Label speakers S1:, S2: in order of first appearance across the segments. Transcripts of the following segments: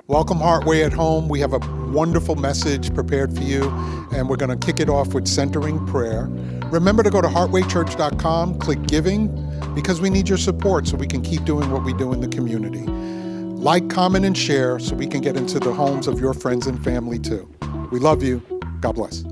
S1: Welcome, Heartway at Home. We have a wonderful message prepared for you, and we're going to kick it off with centering prayer. Remember to go to heartwaychurch.com, click giving, because we need your support so we can keep doing what we do in the community. Like, comment, and share so we can get into the homes of your friends and family too. We love you. God bless.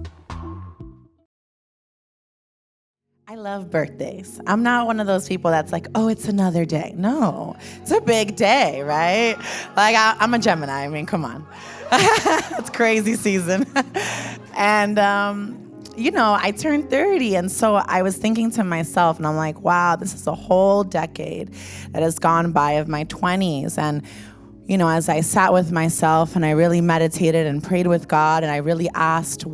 S2: I love birthdays. I'm not one of those people that's like, oh, it's another day. No, it's a big day, right? Like, I'm a Gemini. I mean, come on. It's crazy season. And, I turned 30. And so I was thinking to myself, and I'm like, wow, this is a whole decade that has gone by of my 20s. And, as I sat with myself and I really meditated and prayed with God, and I really asked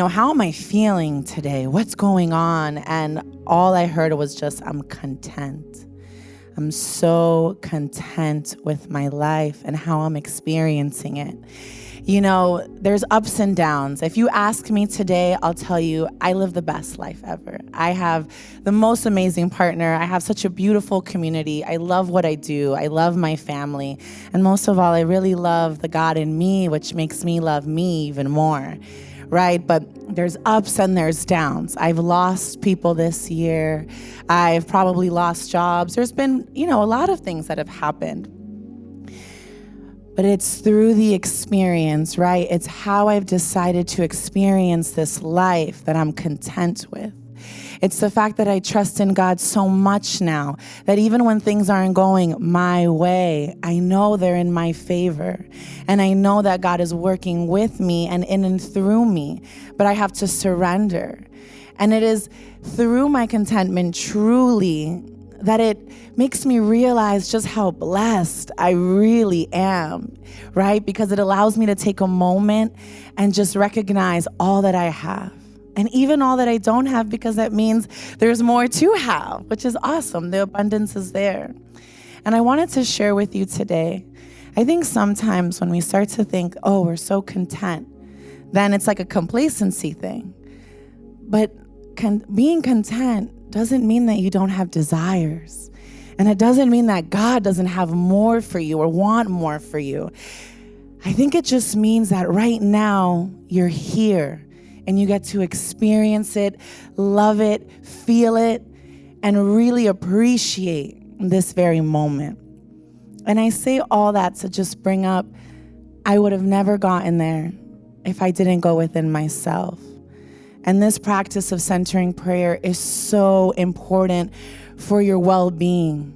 S2: how am I feeling today? What's going on? And all I heard was just, I'm content. I'm so content with my life and how I'm experiencing it. There's ups and downs. If you ask me today, I'll tell you, I live the best life ever. I have the most amazing partner. I have such a beautiful community. I love what I do. I love my family. And most of all, I really love the God in me, which makes me love me even more. Right? But there's ups and there's downs. I've lost people this year. I've probably lost jobs. There's been, a lot of things that have happened. But it's through the experience, right? It's how I've decided to experience this life that I'm content with. It's the fact that I trust in God so much now that even when things aren't going my way, I know they're in my favor. And I know that God is working with me and in and through me, but I have to surrender. And it is through my contentment truly that it makes me realize just how blessed I really am, right? Because it allows me to take a moment and just recognize all that I have. And even all that I don't have, because that means there's more to have, which is awesome. The abundance is there. And I wanted to share with you today, I think sometimes when we start to think, oh, we're so content, then it's like a complacency thing. But being content doesn't mean that you don't have desires. And it doesn't mean that God doesn't have more for you or want more for you. I think it just means that right now you're here. And you get to experience it, love it, feel it, and really appreciate this very moment. And I say all that to just bring up, I would have never gotten there if I didn't go within myself. And this practice of centering prayer is so important for your well-being.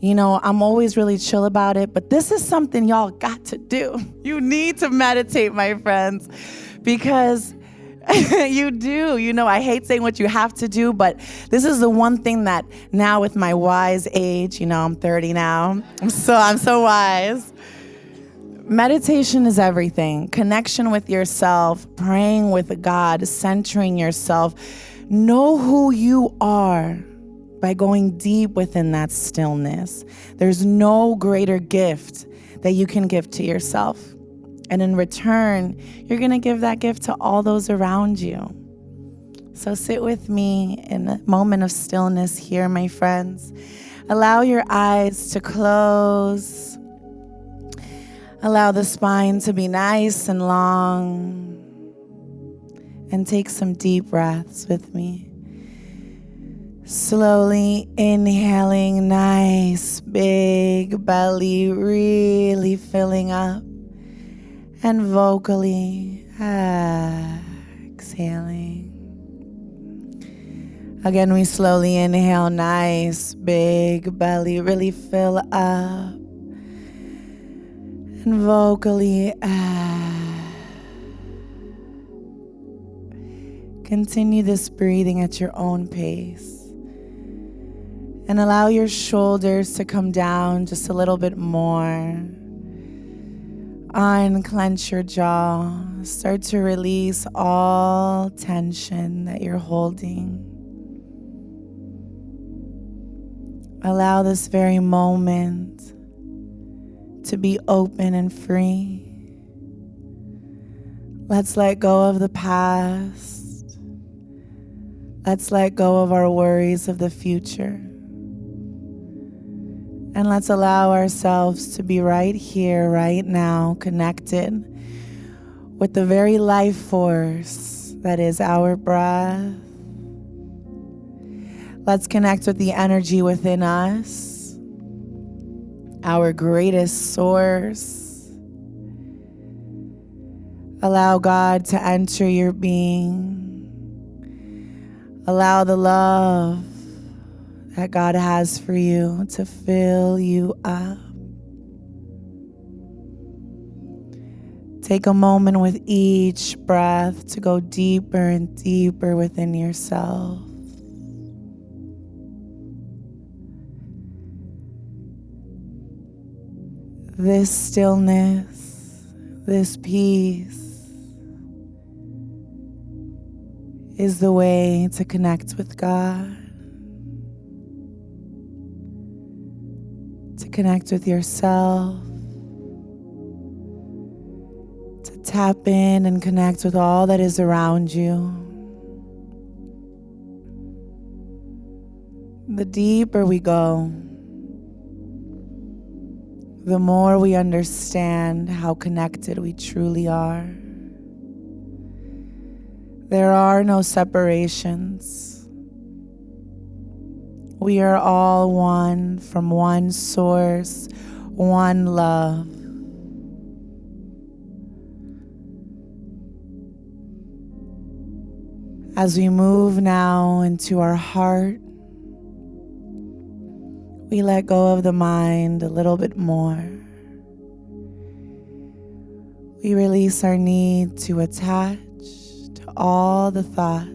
S2: I'm always really chill about it, but this is something y'all got to do. You need to meditate, my friends, because you do. I hate saying what you have to do, but this is the one thing that now with my wise age, I'm 30 now. I'm so wise. Meditation is everything. Connection with yourself, praying with God, centering yourself. Know who you are by going deep within that stillness. There's no greater gift that you can give to yourself. And in return, you're going to give that gift to all those around you. So sit with me in a moment of stillness here, my friends. Allow your eyes to close. Allow the spine to be nice and long. And take some deep breaths with me. Slowly inhaling, nice big belly, really filling up. And vocally exhaling. Again, we slowly inhale, nice big belly, really fill up. And vocally continue this breathing at your own pace. And allow your shoulders to come down just a little bit more. Unclench your jaw. Start to release all tension that you're holding. Allow this very moment to be open and free. Let's let go of the past. Let's let go of our worries of the future. And let's allow ourselves to be right here, right now, connected with the very life force that is our breath. Let's connect with the energy within us, our greatest source. Allow God to enter your being. Allow the love that God has for you to fill you up. Take a moment with each breath to go deeper and deeper within yourself. This stillness, this peace is the way to connect with God, to connect with yourself, to tap in and connect with all that is around you. The deeper we go, the more we understand how connected we truly are. There are no separations. We are all one from one source, one love. As we move now into our heart, we let go of the mind a little bit more. We release our need to attach to all the thoughts,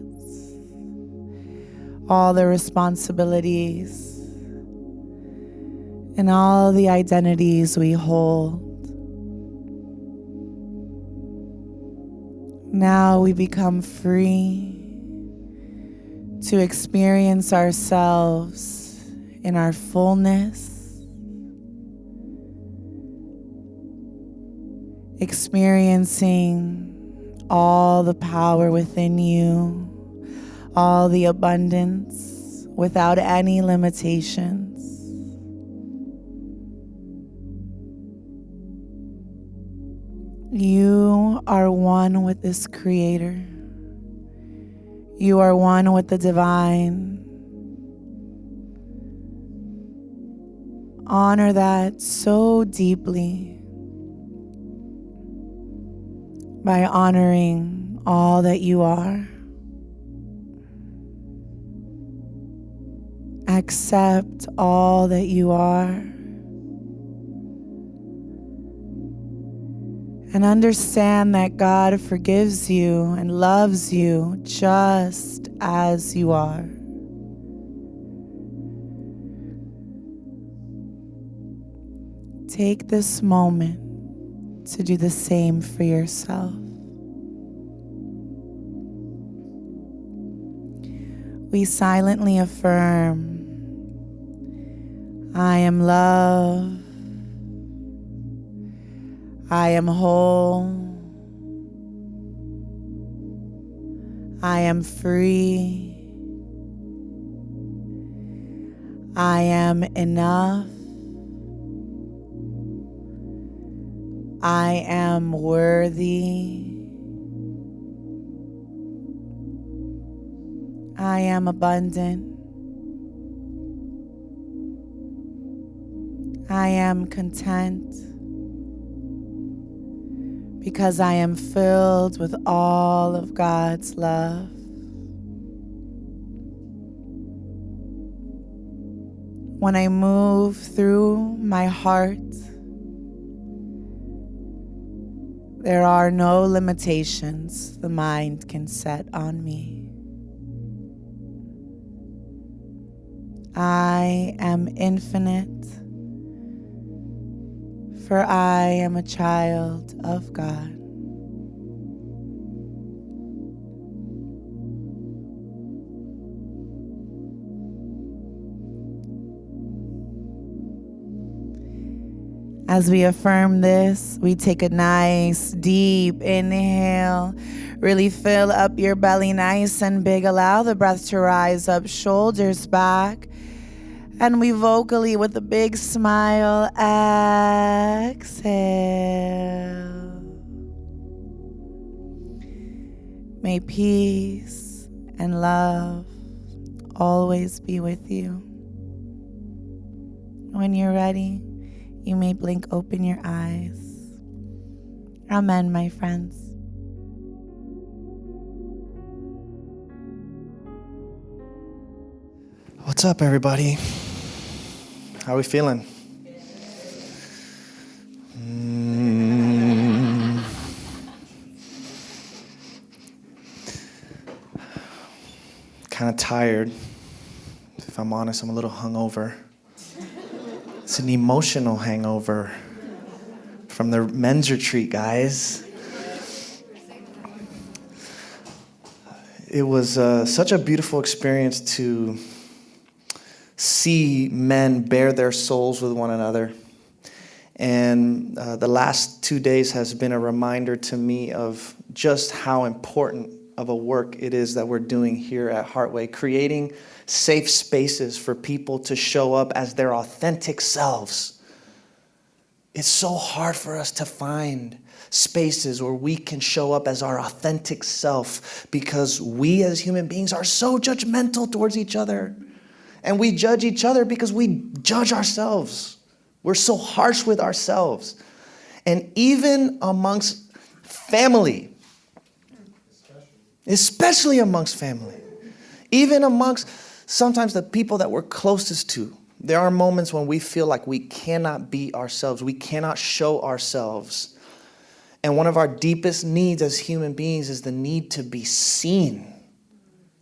S2: all the responsibilities, and all the identities we hold. Now we become free to experience ourselves in our fullness, experiencing all the power within you, all the abundance without any limitations. You are one with this Creator. You are one with the divine. Honor that so deeply by honoring all that you are. Accept all that you are. And understand that God forgives you and loves you just as you are. Take this moment to do the same for yourself. We silently affirm, I am love. I am whole. I am free. I am enough. I am worthy. I am abundant. I am content because I am filled with all of God's love. When I move through my heart, there are no limitations the mind can set on me. I am infinite, for I am a child of God. As we affirm this, we take a nice deep inhale. Really fill up your belly nice and big. Allow the breath to rise up, shoulders back. And we vocally, with a big smile, exhale. May peace and love always be with you. When you're ready, you may blink open your eyes. Amen, my friends.
S3: What's up, everybody? How are we feeling? Kind of tired. If I'm honest, I'm a little hungover. It's an emotional hangover from the men's retreat, guys. It was such a beautiful experience to see men bare their souls with one another. And the last 2 days has been a reminder to me of just how important of a work it is that we're doing here at Heartway, creating safe spaces for people to show up as their authentic selves. It's so hard for us to find spaces where we can show up as our authentic self because we as human beings are so judgmental towards each other. And we judge each other because we judge ourselves. We're so harsh with ourselves. And even amongst family, especially amongst family, even amongst sometimes the people that we're closest to, there are moments when we feel like we cannot be ourselves. We cannot show ourselves. And one of our deepest needs as human beings is the need to be seen,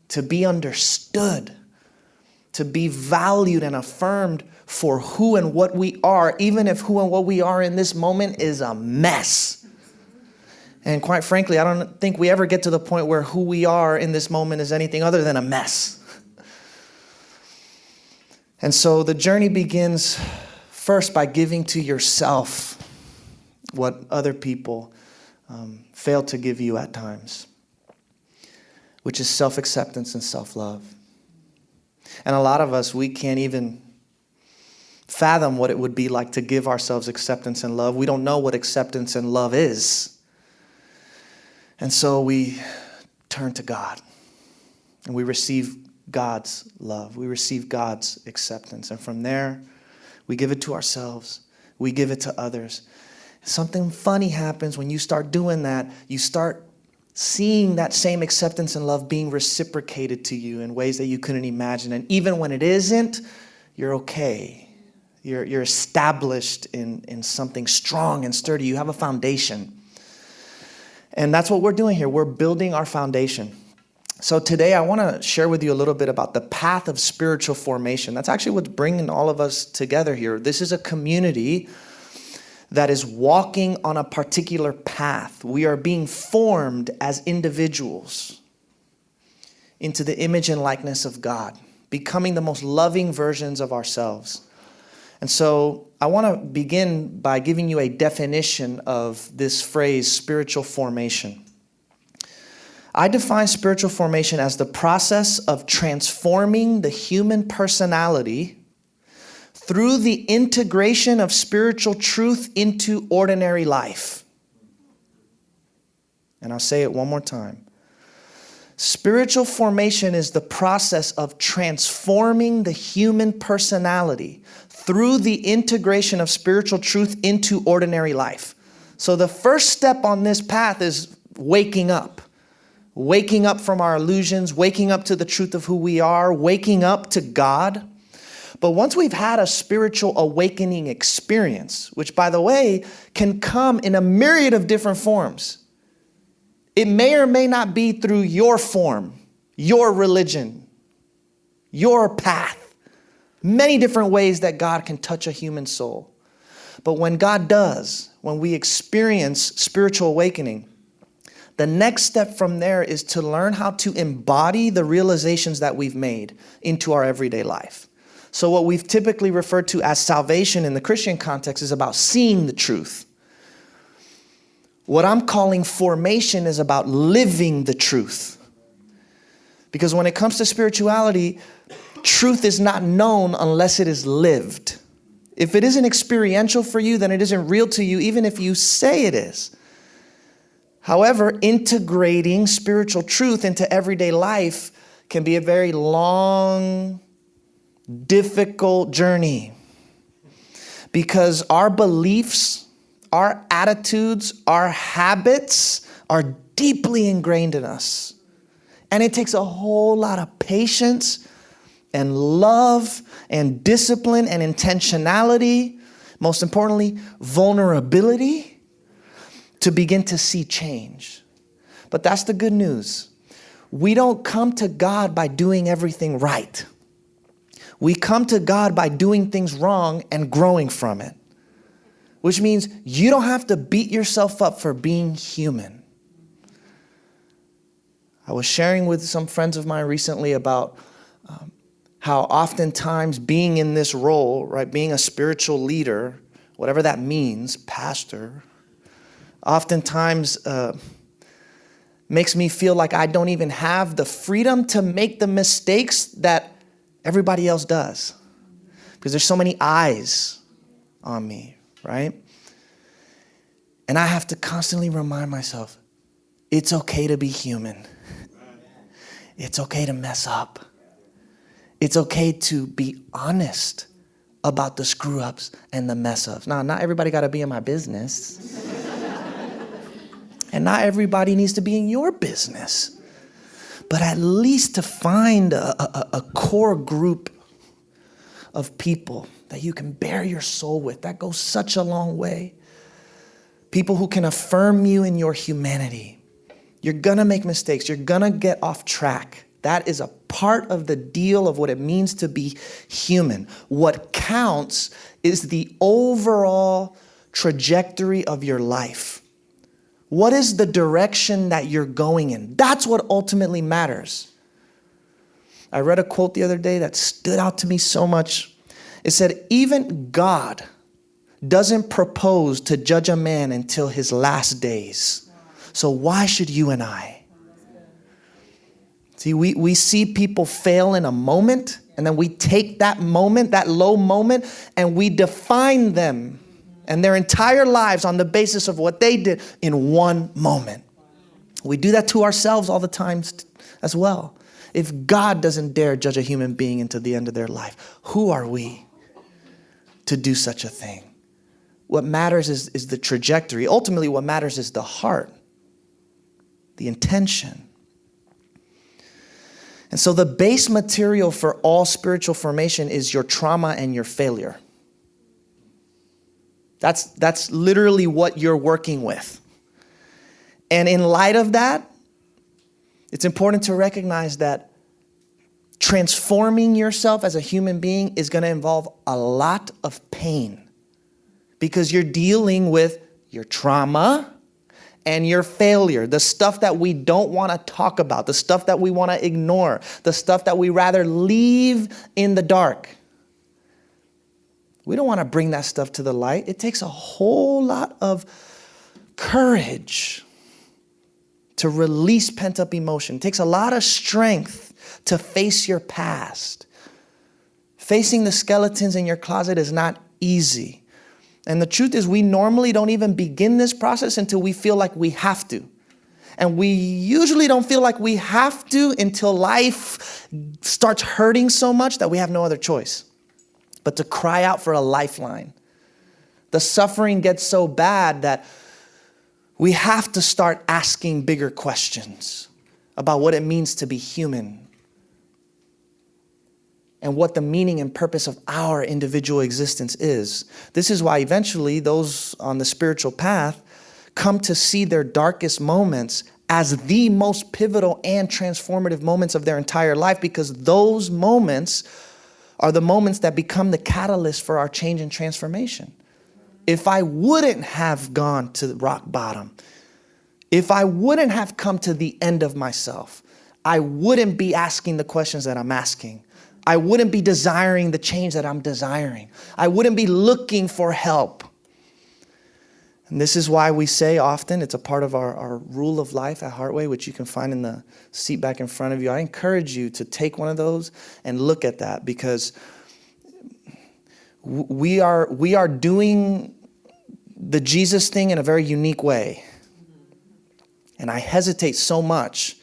S3: to be understood, to be valued and affirmed for who and what we are, even if who and what we are in this moment is a mess. And quite frankly, I don't think we ever get to the point where who we are in this moment is anything other than a mess. And so the journey begins first by giving to yourself what other people fail to give you at times, which is self-acceptance and self-love. And a lot of us, we can't even fathom what it would be like to give ourselves acceptance and love. We don't know what acceptance and love is. And so we turn to God and we receive God's love. We receive God's acceptance. And from there, we give it to ourselves. We give it to others. Something funny happens when you start doing that. You start seeing that same acceptance and love being reciprocated to you in ways that you couldn't imagine. And even when it isn't, you're okay. You're established in something strong and sturdy. You have a foundation. And that's what we're doing here. We're building our foundation. So today I want to share with you a little bit about the path of spiritual formation. That's actually what's bringing all of us together here. This is a community that is walking on a particular path. We are being formed as individuals into the image and likeness of God, becoming the most loving versions of ourselves. And so I want to begin by giving you a definition of this phrase, spiritual formation. I define spiritual formation as the process of transforming the human personality through the integration of spiritual truth into ordinary life. And I'll say it one more time. Spiritual formation is the process of transforming the human personality through the integration of spiritual truth into ordinary life. So the first step on this path is waking up. Waking up from our illusions, waking up to the truth of who we are, waking up to God. But once we've had a spiritual awakening experience, which, by the way, can come in a myriad of different forms. It may or may not be through your form, your religion, your path. Many different ways that God can touch a human soul. But when God does, when we experience spiritual awakening, the next step from there is to learn how to embody the realizations that we've made into our everyday life. So what we've typically referred to as salvation in the Christian context is about seeing the truth. What I'm calling formation is about living the truth. Because when it comes to spirituality, truth is not known unless it is lived. If it isn't experiential for you, then it isn't real to you, even if you say it is. However, integrating spiritual truth into everyday life can be a very long, difficult journey, because our beliefs, our attitudes, our habits are deeply ingrained in us. And it takes a whole lot of patience and love and discipline and intentionality, most importantly, vulnerability, to begin to see change. But that's the good news. We don't come to God by doing everything right. We come to God by doing things wrong and growing from it, which means you don't have to beat yourself up for being human. I was sharing with some friends of mine recently about how oftentimes being in this role, right, being a spiritual leader, whatever that means, pastor, oftentimes makes me feel like I don't even have the freedom to make the mistakes that everybody else does, because there's so many eyes on me, right? And I have to constantly remind myself, it's okay to be human. It's okay to mess up. It's okay to be honest about the screw-ups and the mess-ups. Now, not everybody got to be in my business. And not everybody needs to be in your business. But at least to find a core group of people that you can bare your soul with, that goes such a long way. People who can affirm you in your humanity. You're going to make mistakes. You're going to get off track. That is a part of the deal of what it means to be human. What counts is the overall trajectory of your life. What is the direction that you're going in? That's what ultimately matters. I read a quote the other day that stood out to me so much. It said, even God doesn't propose to judge a man until his last days. So why should you and I? See, we see people fail in a moment, and then we take that moment, that low moment, and we define them and their entire lives on the basis of what they did in one moment. We do that to ourselves all the time as well. If God doesn't dare judge a human being until the end of their life, who are we to do such a thing? What matters is the trajectory. Ultimately, what matters is the heart, the intention. And so the base material for all spiritual formation is your trauma and your failure. That's literally what you're working with. And in light of that, it's important to recognize that transforming yourself as a human being is going to involve a lot of pain, because you're dealing with your trauma and your failure, the stuff that we don't want to talk about, the stuff that we want to ignore, the stuff that we rather leave in the dark. We don't want to bring that stuff to the light. It takes a whole lot of courage to release pent-up emotion. It takes a lot of strength to face your past. Facing the skeletons in your closet is not easy. And the truth is, we normally don't even begin this process until we feel like we have to. And we usually don't feel like we have to until life starts hurting so much that we have no other choice but to cry out for a lifeline. The suffering gets so bad that we have to start asking bigger questions about what it means to be human and what the meaning and purpose of our individual existence is. This is why eventually those on the spiritual path come to see their darkest moments as the most pivotal and transformative moments of their entire life, because those moments are the moments that become the catalyst for our change and transformation. If I wouldn't have gone to rock bottom, if I wouldn't have come to the end of myself, I wouldn't be asking the questions that I'm asking. I wouldn't be desiring the change that I'm desiring. I wouldn't be looking for help. And this is why we say often, it's a part of our rule of life at Heartway, which you can find in the seat back in front of you. I encourage you to take one of those and look at that, because we are doing the Jesus thing in a very unique way. And I hesitate so much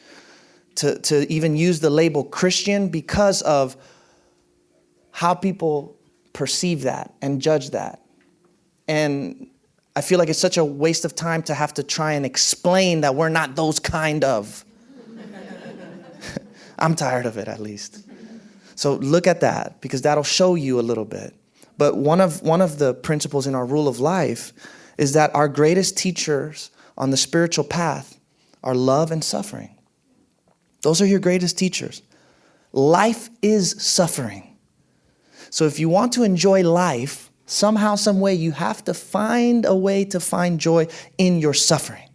S3: to even use the label Christian because of how people perceive that and judge that. And I feel like it's such a waste of time to have to try and explain that we're not those kind of. I'm tired of it, at least. So look at that, because that'll show you a little bit. But one of the principles in our rule of life is that our greatest teachers on the spiritual path are love and suffering. Those are your greatest teachers. Life is suffering. So if you want to enjoy life, somehow, some way, you have to find a way to find joy in your suffering.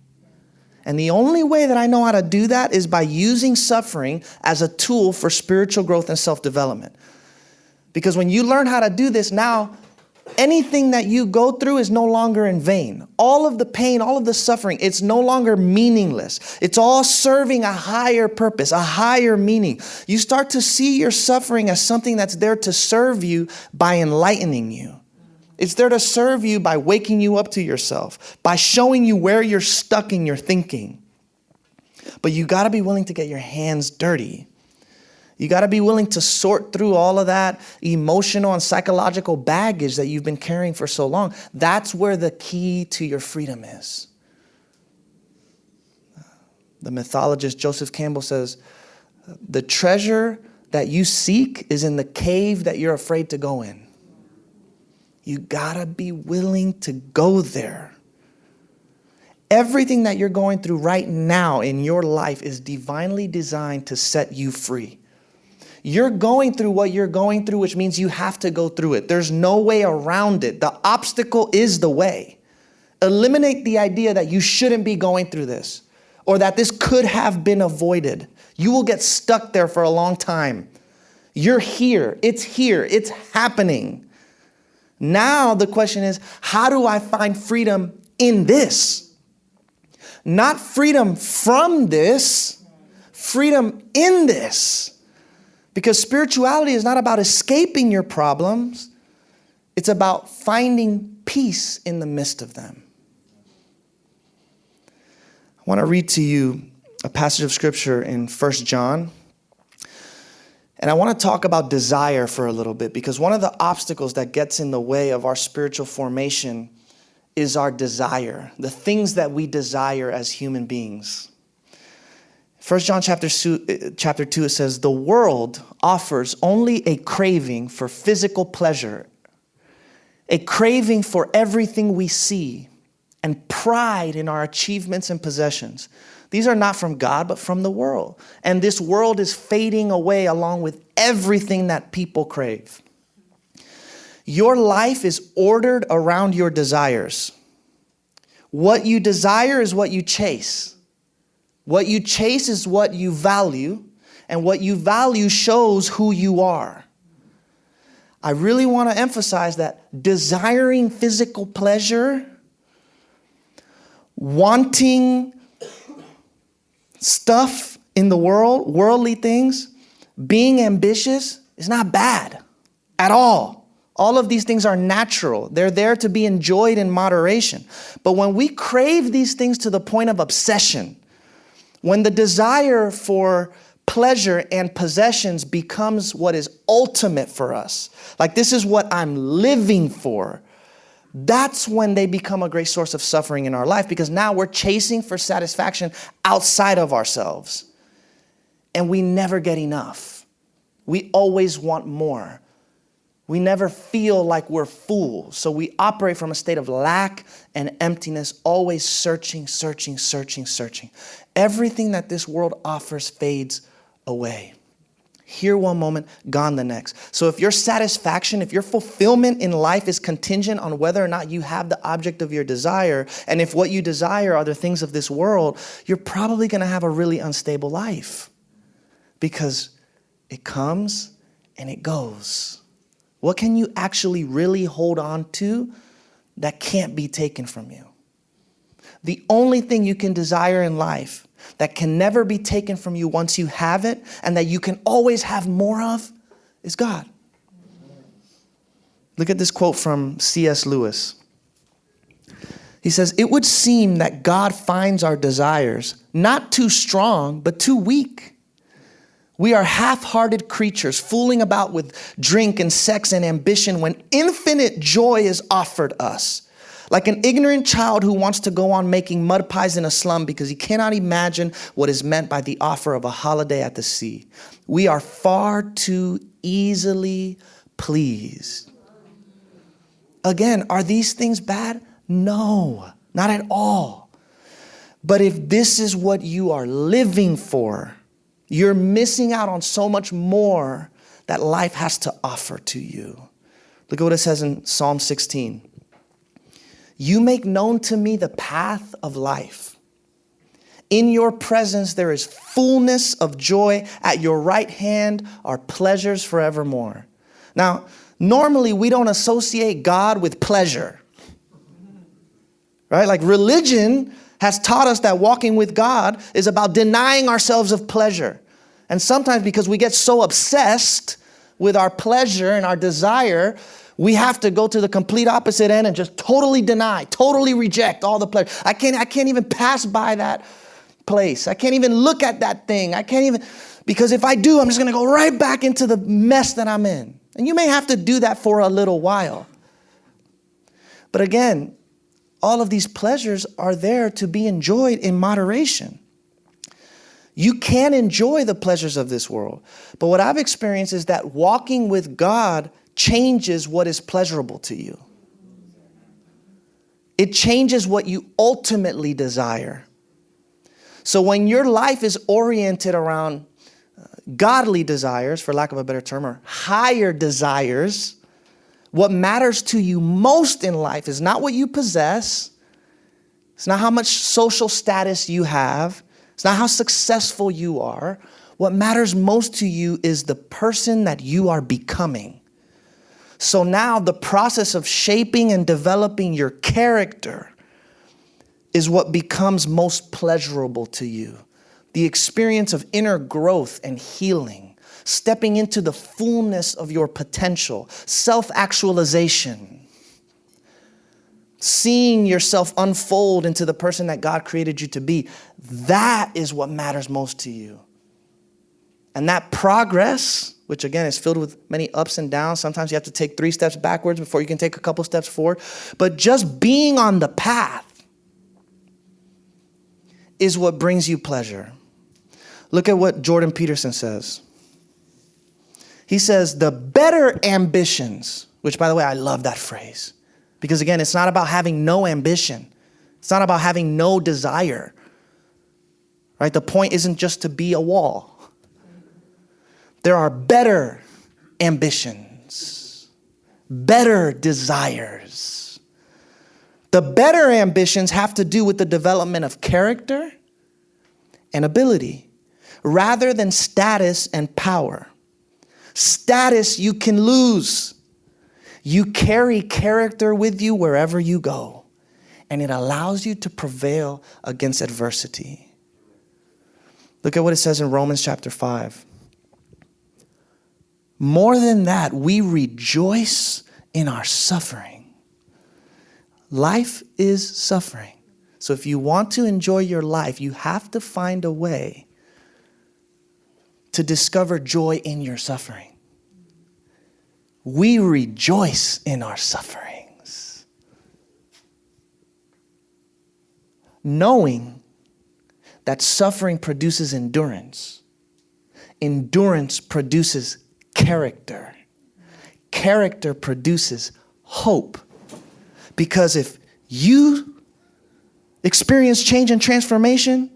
S3: And the only way that I know how to do that is by using suffering as a tool for spiritual growth and self-development. Because when you learn how to do this, now anything that you go through is no longer in vain. All of the pain, all of the suffering, it's no longer meaningless. It's all serving a higher purpose, a higher meaning. You start to see your suffering as something that's there to serve you by enlightening you. It's there to serve you by waking you up to yourself, by showing you where you're stuck in your thinking. But you got to be willing to get your hands dirty. You got to be willing to sort through all of that emotional and psychological baggage that you've been carrying for so long. That's where the key to your freedom is. The mythologist Joseph Campbell says, the treasure that you seek is in the cave that you're afraid to go in. You got to be willing to go there. Everything that you're going through right now in your life is divinely designed to set you free. You're going through what you're going through, which means you have to go through it. There's no way around it. The obstacle is the way. Eliminate the idea that you shouldn't be going through this, or that this could have been avoided. You will get stuck there for a long time. You're here. It's happening. Now the question is, how do I find freedom in this? Not freedom from this, freedom in this. Because spirituality is not about escaping your problems. It's about finding peace in the midst of them. I want to read to you a passage of scripture in 1 John. And I want to talk about desire for a little bit, because one of the obstacles that gets in the way of our spiritual formation is our desire, the things that we desire as human beings. 1 John chapter 2, it says, the world offers only a craving for physical pleasure, a craving for everything we see, and pride in our achievements and possessions. These are not from God, but from the world. And this world is fading away along with everything that people crave. Your life is ordered around your desires. What you desire is what you chase. What you chase is what you value, and what you value shows who you are. I really want to emphasize that desiring physical pleasure, wanting stuff in the world, worldly things, being ambitious is not bad at all. All of these things are natural. They're there to be enjoyed in moderation. But when we crave these things to the point of obsession, when the desire for pleasure and possessions becomes what is ultimate for us, like this is what I'm living for, that's when they become a great source of suffering in our life, because now we're chasing for satisfaction outside of ourselves. And we never get enough. We always want more. We never feel like we're full. So we operate from a state of lack and emptiness, always searching. Everything that this world offers fades away. Here one moment, gone the next. So if your satisfaction, if your fulfillment in life is contingent on whether or not you have the object of your desire, and if what you desire are the things of this world, you're probably going to have a really unstable life, because it comes and it goes. What can you actually really hold on to that can't be taken from you? The only thing you can desire in life that can never be taken from you once you have it and that you can always have more of is God. Look at this quote from C.S. Lewis. He says, "It would seem that God finds our desires not too strong, but too weak. We are half-hearted creatures fooling about with drink and sex and ambition when infinite joy is offered us. Like an ignorant child who wants to go on making mud pies in a slum because he cannot imagine what is meant by the offer of a holiday at the sea. We are far too easily pleased." Again, are these things bad? No, not at all. But if this is what you are living for, you're missing out on so much more that life has to offer to you. Look at what it says in Psalm 16. "You make known to me the path of life. In your presence there is fullness of joy. At your right hand are pleasures forevermore." Now, normally we don't associate God with pleasure. Right? Like religion has taught us that walking with God is about denying ourselves of pleasure. And sometimes because we get so obsessed with our pleasure and our desire, we have to go to the complete opposite end and just totally deny, totally reject all the pleasure. I can't even pass by that place. I can't even look at that thing. Because if I do, I'm just going to go right back into the mess that I'm in. And you may have to do that for a little while. But again, all of these pleasures are there to be enjoyed in moderation. You can enjoy the pleasures of this world. But what I've experienced is that walking with God changes what is pleasurable to you. It changes what you ultimately desire. So when your life is oriented around godly desires, for lack of a better term, or higher desires, what matters to you most in life is not what you possess. It's not how much social status you have. It's not how successful you are. What matters most to you is the person that you are becoming. So now the process of shaping and developing your character is what becomes most pleasurable to you. The experience of inner growth and healing. Stepping into the fullness of your potential, self-actualization, seeing yourself unfold into the person that God created you to be. That is what matters most to you. And that progress, which again is filled with many ups and downs. Sometimes you have to take 3 steps backwards before you can take a couple steps forward. But just being on the path is what brings you pleasure. Look at what Jordan Peterson says. He says, the better ambitions, which by the way, I love that phrase. Because again, it's not about having no ambition. It's not about having no desire. Right? The point isn't just to be a wall. There are better ambitions, better desires. The better ambitions have to do with the development of character and ability, rather than status and power. Status you can lose. You carry character with you wherever you go, and it allows you to prevail against adversity. Look at what it says in Romans chapter 5. More than that, we rejoice in our suffering. Life is suffering. So if you want to enjoy your life, you have to find a way to discover joy in your suffering. We rejoice in our sufferings, knowing that suffering produces endurance. Endurance produces character. Character produces hope. Because if you experience change and transformation,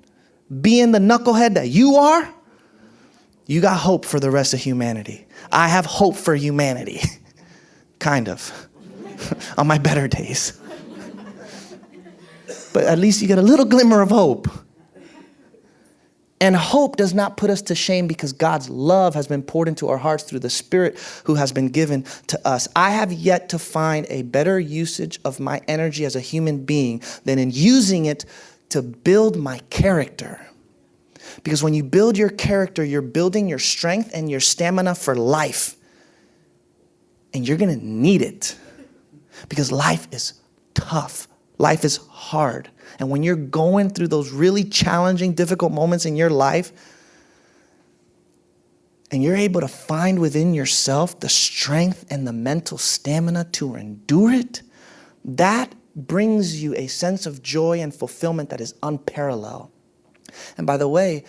S3: being the knucklehead that you are, you got hope for the rest of humanity. I have hope for humanity. Kind of. On my better days. But at least you get a little glimmer of hope. And hope does not put us to shame because God's love has been poured into our hearts through the Spirit who has been given to us. I have yet to find a better usage of my energy as a human being than in using it to build my character. Because when you build your character, you're building your strength and your stamina for life. And you're going to need it. Because life is tough. Life is hard. And when you're going through those really challenging, difficult moments in your life, and you're able to find within yourself the strength and the mental stamina to endure it, that brings you a sense of joy and fulfillment that is unparalleled. And by the way,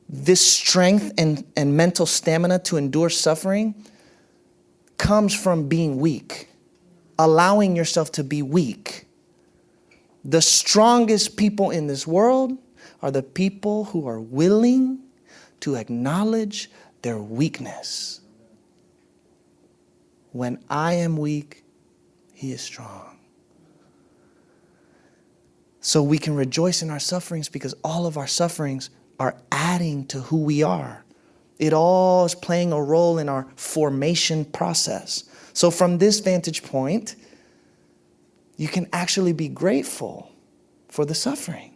S3: this strength and mental stamina to endure suffering comes from being weak, allowing yourself to be weak. The strongest people in this world are the people who are willing to acknowledge their weakness. When I am weak, he is strong. So we can rejoice in our sufferings because all of our sufferings are adding to who we are. It all is playing a role in our formation process. So from this vantage point, you can actually be grateful for the suffering.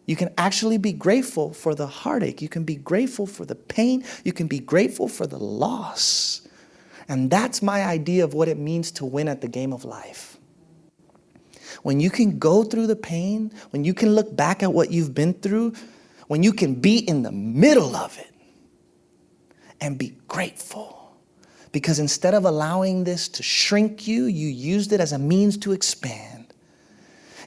S3: You can actually be grateful for the heartache. You can be grateful for the pain. You can be grateful for the loss. And that's my idea of what it means to win at the game of life. When you can go through the pain, when you can look back at what you've been through, when you can be in the middle of it and be grateful. Because instead of allowing this to shrink you, you used it as a means to expand.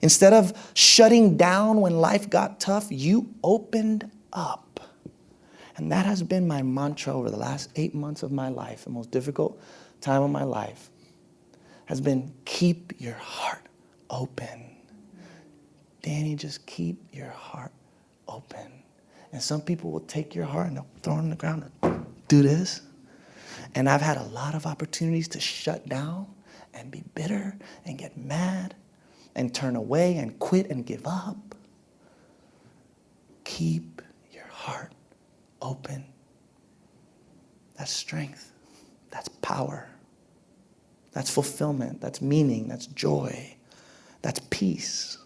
S3: Instead of shutting down when life got tough, you opened up. And that has been my mantra over the last 8 months of my life, the most difficult time of my life, has been keep your heart open. Danny, just keep your heart open. And some people will take your heart and they'll throw it on the ground and do this. And I've had a lot of opportunities to shut down and be bitter and get mad and turn away and quit and give up. Keep your heart open. That's strength. That's power. That's fulfillment. That's meaning. That's joy. That's peace.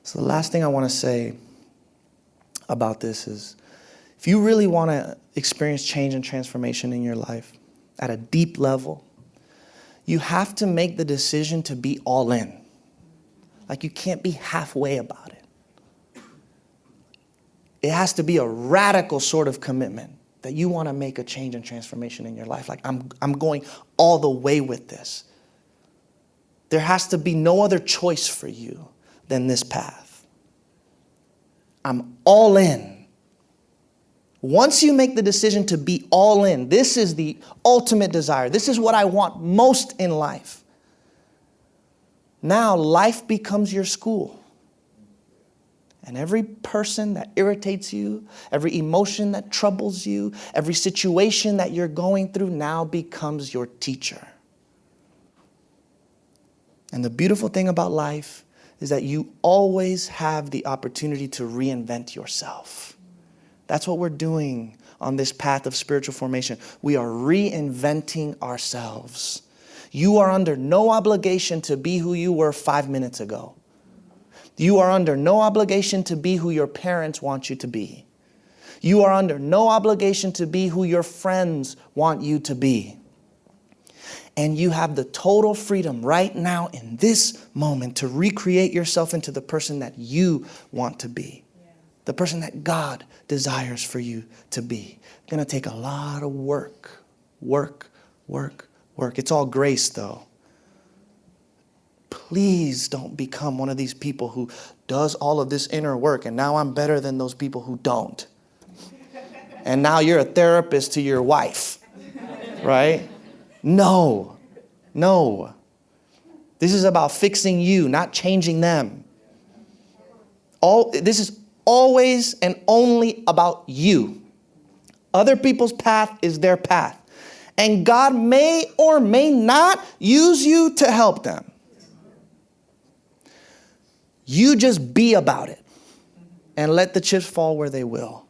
S3: So the last thing I want to say about this is, if you really want to experience change and transformation in your life at a deep level, you have to make the decision to be all in. Like, you can't be halfway about it. It has to be a radical sort of commitment that you want to make a change and transformation in your life. Like, I'm going all the way with this. There has to be no other choice for you than this path. I'm all in. Once you make the decision to be all in, this is the ultimate desire. This is what I want most in life. Now life becomes your school. And every person that irritates you, every emotion that troubles you, every situation that you're going through now becomes your teacher. And the beautiful thing about life is that you always have the opportunity to reinvent yourself. That's what we're doing on this path of spiritual formation. We are reinventing ourselves. You are under no obligation to be who you were 5 minutes ago. You are under no obligation to be who your parents want you to be. You are under no obligation to be who your friends want you to be. And you have the total freedom right now in this moment to recreate yourself into the person that you want to be. The person that God desires for you to be. It's going to take a lot of work. It's all grace, though. Please don't become one of these people who does all of this inner work, and now I'm better than those people who don't. And now you're a therapist to your wife, right? No. This is about fixing you, not changing them. This is always and only about you. Other people's path is their path. And God may or may not use you to help them. You just be about it and let the chips fall where they will.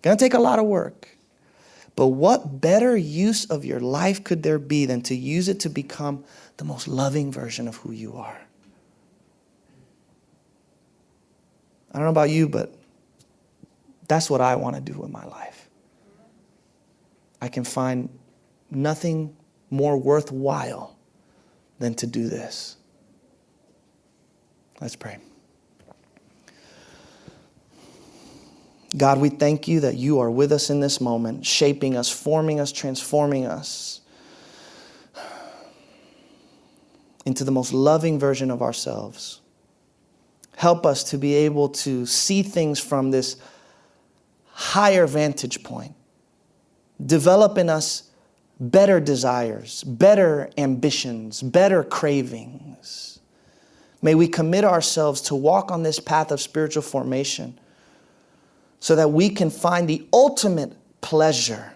S3: Gonna take a lot of work. But what better use of your life could there be than to use it to become the most loving version of who you are? I don't know about you, but that's what I want to do with my life. I can find nothing more worthwhile than to do this. Let's pray. God, we thank you that you are with us in this moment, shaping us, forming us, transforming us into the most loving version of ourselves. Help us to be able to see things from this higher vantage point. Develop in us better desires, better ambitions, better cravings. May we commit ourselves to walk on this path of spiritual formation so that we can find the ultimate pleasure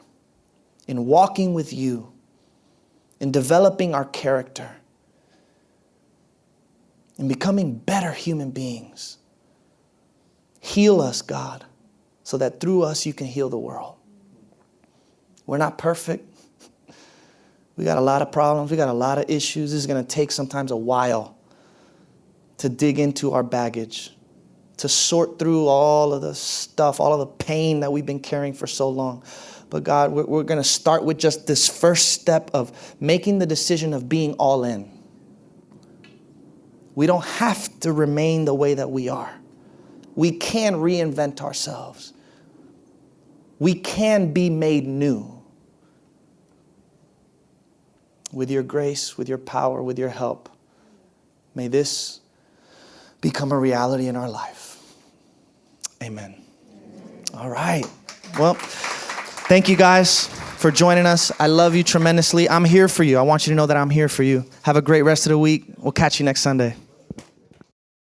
S3: in walking with you, in developing our character, in becoming better human beings. Heal us, God, so that through us you can heal the world. We're not perfect. We got a lot of problems. We got a lot of issues. This is going to take sometimes a while to dig into our baggage, to sort through all of the stuff, all of the pain that we've been carrying for so long. But God, we're going to start with just this first step of making the decision of being all in. We don't have to remain the way that we are. We can reinvent ourselves. We can be made new. With your grace, with your power, with your help, may this become a reality in our life. Amen. All right. Well, thank you guys for joining us. I love you tremendously. I'm here for you. I want you to know that I'm here for you. Have a great rest of the week. We'll catch you next Sunday.